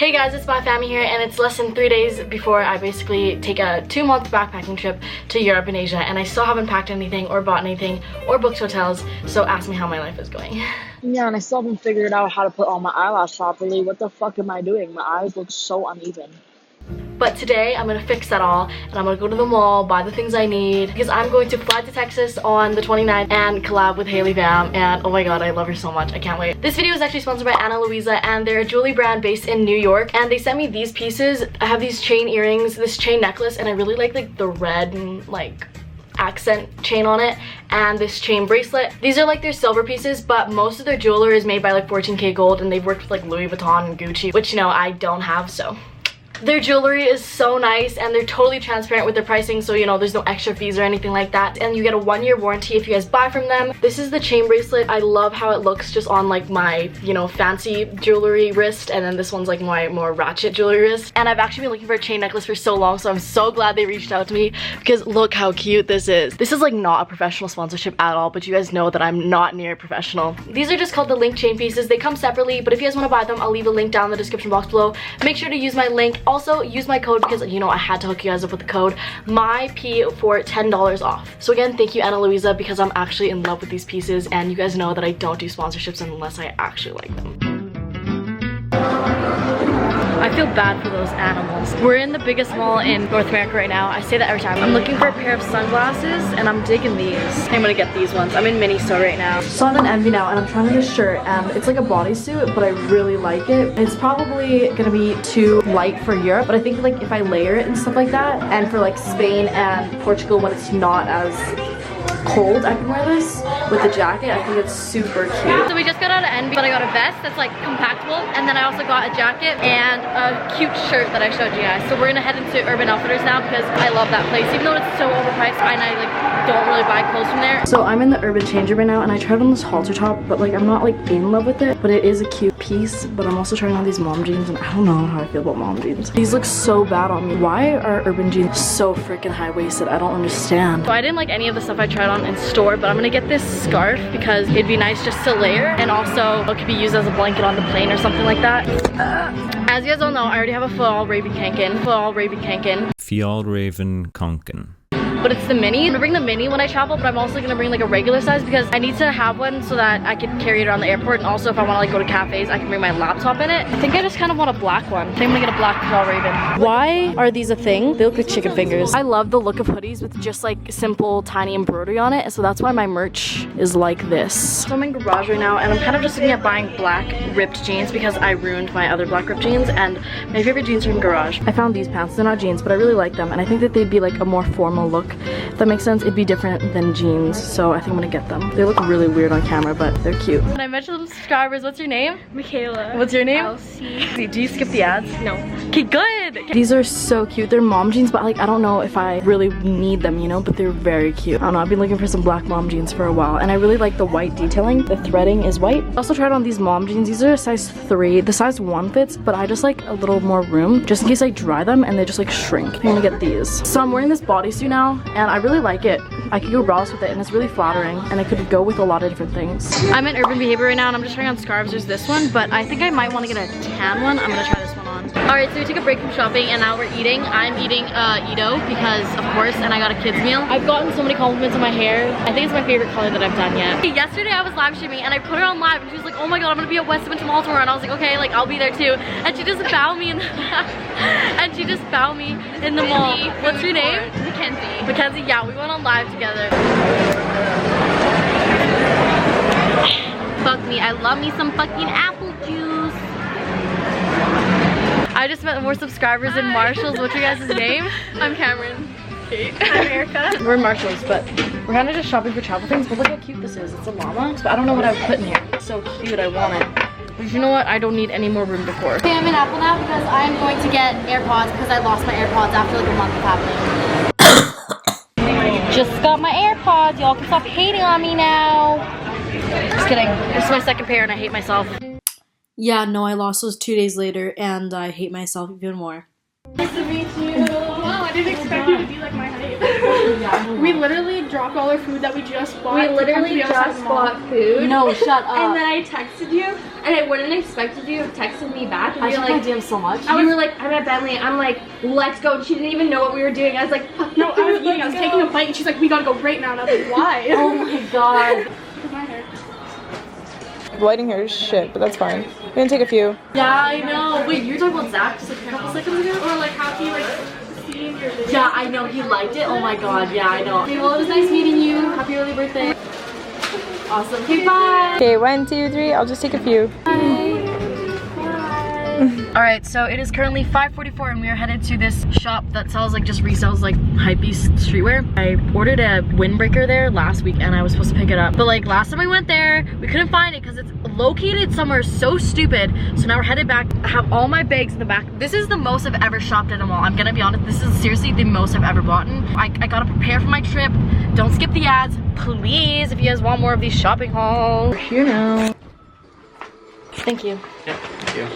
Hey guys, it's maiphammy here, and it's less than 3 days before I basically take a 2-month backpacking trip to Europe and Asia, and I still haven't packed anything or bought anything or booked hotels, so ask me how my life is going. Yeah, and I still haven't figured out how to put on my eyelash properly. What the fuck am I doing? My eyes look so uneven. But today, I'm gonna fix that all, and I'm gonna go to the mall, buy the things I need, because I'm going to fly to Texas on the 29th and collab with Hailey Vam, and oh my god, I love her so much. I can't wait. This video is actually sponsored by Ana Luisa, and they're a jewelry brand based in New York, and they sent me these pieces. I have these chain earrings, this chain necklace, and I really like the red and like accent chain on it, and this chain bracelet. These are like their silver pieces, but most of their jewelry is made by like 14K gold, and they've worked with like Louis Vuitton and Gucci, which, you know, I don't have, so. Their jewelry is so nice, and they're totally transparent with their pricing, so you know there's no extra fees or anything like that, and you get a 1-year warranty if you guys buy from them. This is the chain bracelet. I love how it looks just on like my, you know, fancy jewelry wrist, and then this one's like my more ratchet jewelry wrist. And I've actually been looking for a chain necklace for so long, so I'm so glad they reached out to me, because look how cute this is. This is like not a professional sponsorship at all, but you guys know that I'm not near professional. These are just called the link chain pieces. They come separately, but if you guys want to buy them, I'll leave a link down in the description box below. Make sure to use my link. Also, use my code, because, you know, I had to hook you guys up with the code MAIP for $10 off. So again, thank you, Ana Luisa, because I'm actually in love with these pieces, and you guys know that I don't do sponsorships unless I actually like them. I feel bad for those animals. We're in the biggest mall in North America right now. I say that every time. I'm looking for a pair of sunglasses, and I'm digging these. I'm gonna get these ones. I'm in mini store right now. So I'm in Envy now, and I'm trying on this shirt, and it's like a bodysuit, but I really like it. It's probably gonna be too light for Europe, but I think like if I layer it and stuff like that, and for like Spain and Portugal when it's not as cold, I can wear this with the jacket. I think it's super cute. So we just got out of Envy, but I got a vest that's like compactable, and then I also got a jacket and a cute shirt that I showed you guys. So we're gonna head into Urban Outfitters now, because I love that place, even though it's so overpriced, and I like don't really buy clothes from there. So I'm in the Urban Change right now, and I tried on this halter top, but like I'm not like in love with it, but it is a cute piece. But I'm also trying on these mom jeans, and I don't know how I feel about mom jeans. These look so bad on me. Why are Urban jeans so freaking high-waisted? I don't understand. So I didn't like any of the stuff I tried on in store, but I'm gonna get this scarf because it'd be nice just to layer, and also it could be used as a blanket on the plane or something like that. As you guys all know, I already have a Fjallraven Kanken. But it's the mini. I'm gonna bring the mini when I travel, but I'm also gonna bring like a regular size, because I need to have one so that I can carry it around the airport, and also if I want to like go to cafes, I can bring my laptop in it. I think I just kind of want a black one. I think I'm gonna get a black Fjallraven. Why are these a thing? They look like chicken fingers. I love the look of hoodies with just like simple tiny embroidery on it, so that's why my merch is like this. So I'm in Garage right now, and I'm kind of just looking at buying black ripped jeans, because I ruined my other black ripped jeans, and my favorite jeans are in Garage. I found these pants. They're not jeans, but I really like them, and I think that they'd be like a more formal look. If that makes sense, it'd be different than jeans, so I think I'm gonna get them. They look really weird on camera, but they're cute. And I mentioned the subscribers. What's your name? Michaela. What's your name? Elsie. Do you skip the ads? No. Okay, good. These are so cute. They're mom jeans, but like I don't know if I really need them, you know, but they're very cute. I don't know, I've been looking for some black mom jeans for a while, and I really like the white detailing. The threading is white. I also tried on these mom jeans. These are a size 3. The size 1 fits, but I just like a little more room just in case I dry them and they just like shrink. I'm gonna get these. So I'm wearing this bodysuit now, and I really like it. I could go braless with it, and it's really flattering, and I could go with a lot of different things. I'm in Urban Behavior right now, and I'm just trying on scarves. There's this one, but I think I might want to get a tan one. I'm gonna try this one on. Alright, so we took a break from shopping, and now we're eating. I'm eating Edo, because of course, and I got a kid's meal. I've gotten so many compliments on my hair. I think it's my favorite color that I've done yet. Yesterday I was live streaming, and I put her on live, and she was like, oh my god, I'm gonna be at West Edmonton Mall tomorrow, and I was like, okay, like I'll be there too. And she just found me in the and she just found me in the mall. What's your name? Mackenzie. Mackenzie, yeah, we went on live together. Fuck me, I love me some fucking apple juice. I just met more subscribers in Marshalls. What's your guys' name? I'm Cameron. Kate. I'm Erica. We're in Marshalls, but we're kind of just shopping for travel things. But look how cute this is. It's a llama, but I don't know what I would put in here. It's so cute, I want it. But you know what? I don't need any more room decor. Okay, I'm in Apple now because I'm going to get AirPods, because I lost my AirPods after like a month of happening. Just got my AirPods. Y'all can stop hating on me now. Just kidding. This is my second pair, and I hate myself. Yeah, no, I lost those 2 days later, and I hate myself even more. Nice to meet you. Wow, I didn't expect you to be like my height. We literally dropped all our food that we just bought. We literally just bought food. No, shut up. And then I texted you, and I wouldn't expected you to have texted me back. And I you were like like, my DM so much. you were like, I'm at Bentley. I'm like, let's go. And she didn't even know what we were doing. I was like, No, I was eating. I was taking a bite, and she's like, we gotta go right now. And I was like, why? Oh my god. Look at my hair. Lighting here is shit, but that's fine. We're gonna take a few. Yeah, I know. Wait, you're talking about Zach just like a couple seconds ago? Or like how he like seen your video. Yeah, I know. He liked it. Oh my god. Yeah, I know. Okay, well, it was nice meeting you. Happy early birthday. Awesome. Okay, bye. Okay, 1, 2, 3. I'll just take a few. Alright, so it is currently 5:44 and we are headed to this shop that sells like just resells like hypebeast streetwear. I ordered a windbreaker there last week and I was supposed to pick it up. But like last time we went there, we couldn't find it because it's located somewhere so stupid. So now we're headed back. I have all my bags in the back. This is the most I've ever shopped at a mall. I'm gonna be honest, this is seriously the most I've ever bought. I gotta prepare for my trip. Don't skip the ads, please, if you guys want more of these shopping hauls. We're here now. Thank you. Yeah, thank you.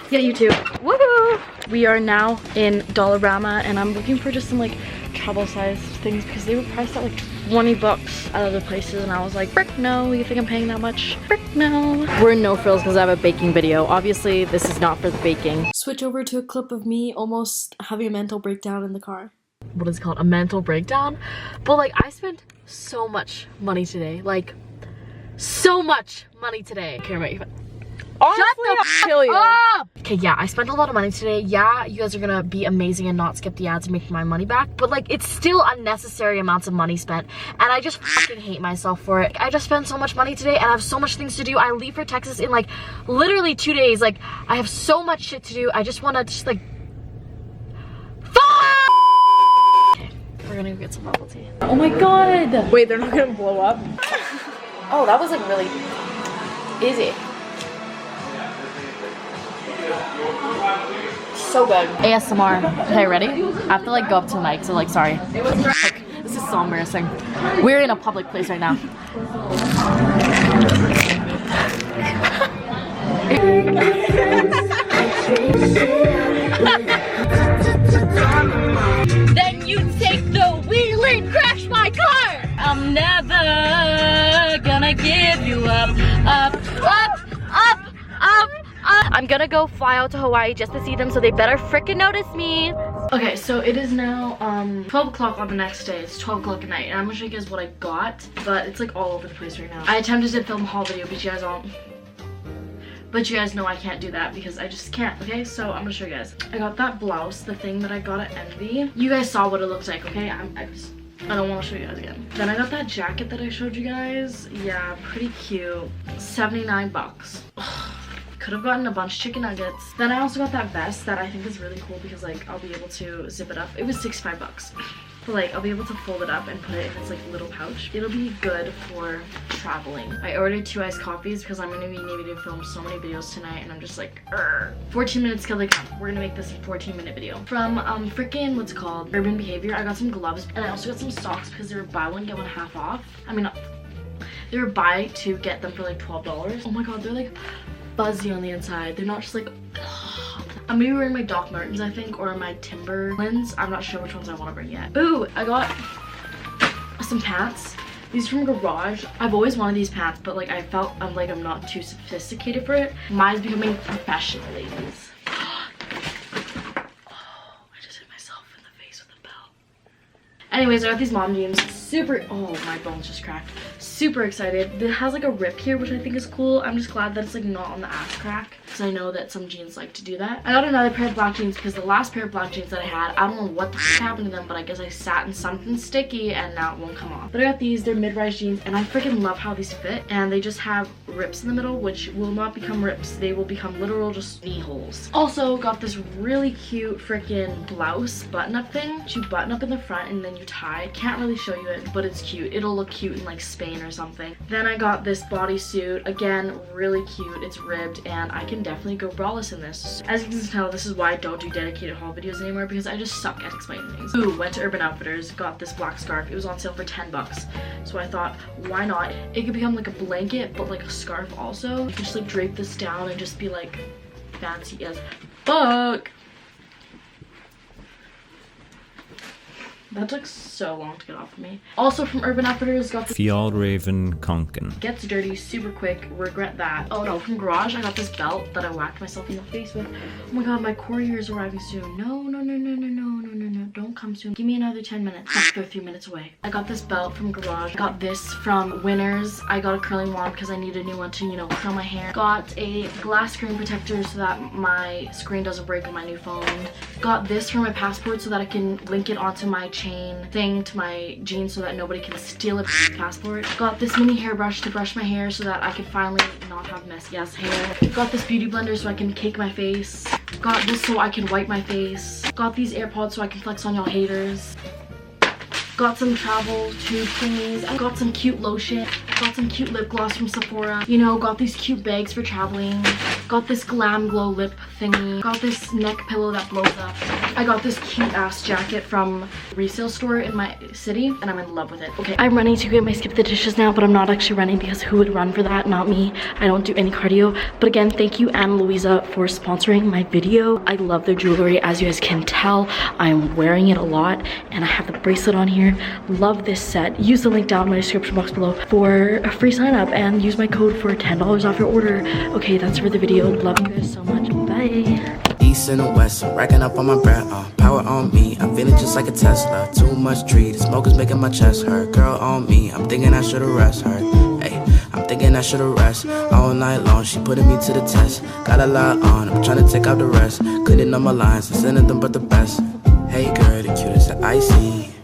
Yeah, you too. Woohoo! We are now in Dollarama and I'm looking for just some like travel sized things because they were priced at like 20 bucks at other places and I was like, frick no, you think I'm paying that much? Frick no. We're in no frills because I have a baking video. Obviously, this is not for the baking. Switch over to a clip of me almost having a mental breakdown in the car. What is it called? A mental breakdown? But like, I spent so much money today. Like, so much money today. Okay, wait. Honestly, Shut the kill you. up! Okay, yeah, I spent a lot of money today. Yeah, you guys are gonna be amazing and not skip the ads and make my money back. But like, it's still unnecessary amounts of money spent. And I just fucking hate myself for it. I just spent so much money today and I have so much things to do. I leave for Texas in like literally 2 days. Like, I have so much shit to do. I just wanna just like, okay, we're gonna go get some bubble tea. Oh my god! Wait, they're not gonna blow up? Oh, that was like really easy. So good. ASMR. Okay, ready? I have to like go up to the mic, so like, sorry. Like, this is so embarrassing. We're in a public place right now. Then you take the wheel and crash my car! I'm never gonna give you up, up, up, up, up. I'm gonna go fly out to Hawaii just to see them, so they better freaking notice me. Okay, so it is now 12 o'clock on the next day. It's 12 o'clock at night and I'm gonna show you guys what I got, but it's like all over the place right now. I attempted to film a haul video, but you guys don't. But you guys know I can't do that because I just can't, okay? So I'm gonna show you guys. I got that blouse, the thing that I got at Envy. You guys saw what it looks like, okay? I don't want to show you guys again. Then I got that jacket that I showed you guys. Yeah, pretty cute. 79 bucks. Could have gotten a bunch of chicken nuggets. Then I also got that vest that I think is really cool because like I'll be able to zip it up. It was 65 bucks. But like I'll be able to fold it up and put it in its like little pouch. It'll be good for traveling. I ordered 2 iced coffees because I'm gonna be needing to film so many videos tonight and I'm just like, 14 minutes till they come. We're gonna make this a 14-minute video. From freaking what's it called? Urban Behavior. I got some gloves and I also got some socks because they were buy one get one half off. I mean, they were buy 2 get them for like $12. Oh my god, they're like fuzzy on the inside. They're not just like, I'm gonna be wearing my Doc Martens, I think, or my Timberlands. I'm not sure which ones I want to bring yet. Ooh, I got some pants. These from Garage. I've always wanted these pants, but like I felt I'm not too sophisticated for it. Mine's becoming professional, ladies. Oh, I just hit myself in the face with a belt. Anyways, I got these mom jeans. Super, oh, my bones just cracked. Super excited. It has like a rip here, which I think is cool. I'm just glad that it's like not on the ass crack because I know that some jeans like to do that. I got another pair of black jeans because the last pair of black jeans that I had, I don't know what the f happened to them, but I guess I sat in something sticky and now it won't come off. But I got these, they're mid-rise jeans and I freaking love how these fit, and they just have rips in the middle, which will not become rips. They will become literal just knee holes. Also got this really cute freaking blouse button-up thing. You button up in the front and then you tie. Can't really show you it, but it's cute. It'll look cute in like Spain or something. Then I got this bodysuit, again, really cute. It's ribbed and I can definitely go braless in this. As you can tell, this is why I don't do dedicated haul videos anymore because I just suck at explaining things. Ooh, went to Urban Outfitters, got this black scarf. It was on sale for 10 bucks. So I thought, why not? It could become like a blanket, but like a scarf also. You can just like drape this down and just be like fancy as fuck. That took so long to get off of me. Also from Urban Outfitters, got the Fjallraven Konken. gets dirty super quick, regret that. Oh no, from Garage, I got this belt that I whacked myself in the face with. Oh my god, my courier is arriving soon. No, don't come soon. Give me another 10 minutes. They're 3 minutes away. I got this belt from Garage. I got this from Winners. I got a curling wand because I need a new one to, you know, curl my hair. Got a glass screen protector so that my screen doesn't break on my new phone. Got this for my passport so that I can link it onto my chain thing to my jeans so that nobody can steal a passport. Got this mini hairbrush to brush my hair so that I can finally not have messy ass hair. Got this beauty blender so I can cake my face. Got this so I can wipe my face. Got these AirPods so I can flex on y'all haters. Got some travel tube thingies. I got some cute lotion. Got some cute lip gloss from Sephora. You know, got these cute bags for traveling. Got this Glam Glow lip thingy. Got this neck pillow that blows up. I got this cute ass jacket from a resale store in my city and I'm in love with it. Okay, I'm running to get my skip the dishes now, but I'm not actually running because who would run for that? Not me. I don't do any cardio. But again, thank you Anne Louisa for sponsoring my video. I love their jewelry. As you guys can tell, I'm wearing it a lot and I have the bracelet on here. Love this set. Use the link down in my description box below for a free sign up and use my code for $10 off your order. Okay, that's for the video. Love you guys so much. Bye. East and the west, racking up on my breath, power on me, I'm feeling just like a Tesla. Too much tree, the smoke is making my chest hurt. Girl on me, I'm thinking I should've rest her. Hey, I'm thinking I should've rest. All night long, she putting me to the test. Got a lot on, I'm trying to take out the rest. Couldn't know my lines, I'm sending them but the best. Hey girl, the cutest that I see.